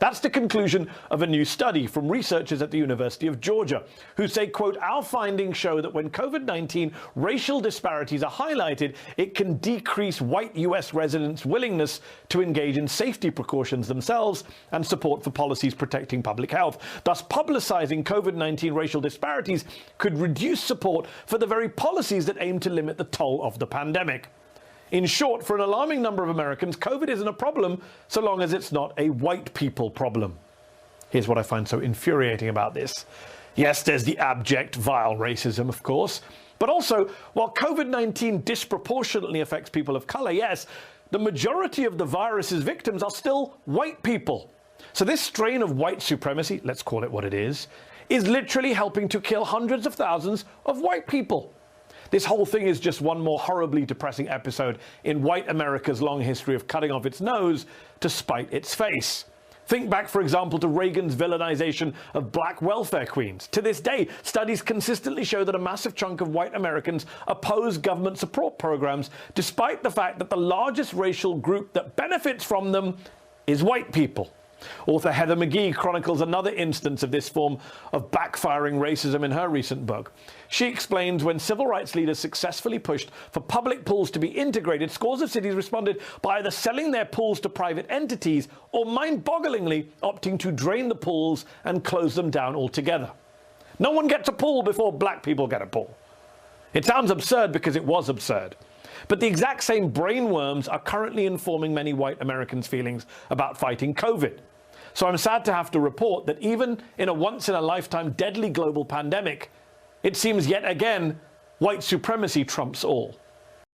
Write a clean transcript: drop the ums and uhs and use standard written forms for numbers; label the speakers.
Speaker 1: That's the conclusion of a new study from researchers at the University of Georgia, who say, quote, "Our findings show that when COVID-19 racial disparities are highlighted, it can decrease white US residents' willingness to engage in safety precautions themselves and support for policies protecting public health. Thus, publicizing COVID-19 racial disparities could reduce support for the very policies that aim to limit the toll of the pandemic." In short, for an alarming number of Americans, COVID isn't a problem so long as it's not a white people problem. Here's what I find so infuriating about this. Yes, there's the abject, vile racism, of course. But also, while COVID-19 disproportionately affects people of color, yes, the majority of the virus's victims are still white people. So this strain of white supremacy, let's call it what it is literally helping to kill hundreds of thousands of white people. This whole thing is just one more horribly depressing episode in white America's long history of cutting off its nose to spite its face. Think back, for example, to Reagan's villainization of black welfare queens. To this day, studies consistently show that a massive chunk of white Americans oppose government support programs, despite the fact that the largest racial group that benefits from them is white people. Author Heather McGhee chronicles another instance of this form of backfiring racism in her recent book. She explains when civil rights leaders successfully pushed for public pools to be integrated, scores of cities responded by either selling their pools to private entities or, mind-bogglingly, opting to drain the pools and close them down altogether. No one gets a pool before black people get a pool. It sounds absurd because it was absurd. But the exact same brainworms are currently informing many white Americans' feelings about fighting COVID. So I'm sad to have to report that even in a once-in-a-lifetime deadly global pandemic, it seems yet again white supremacy trumps all.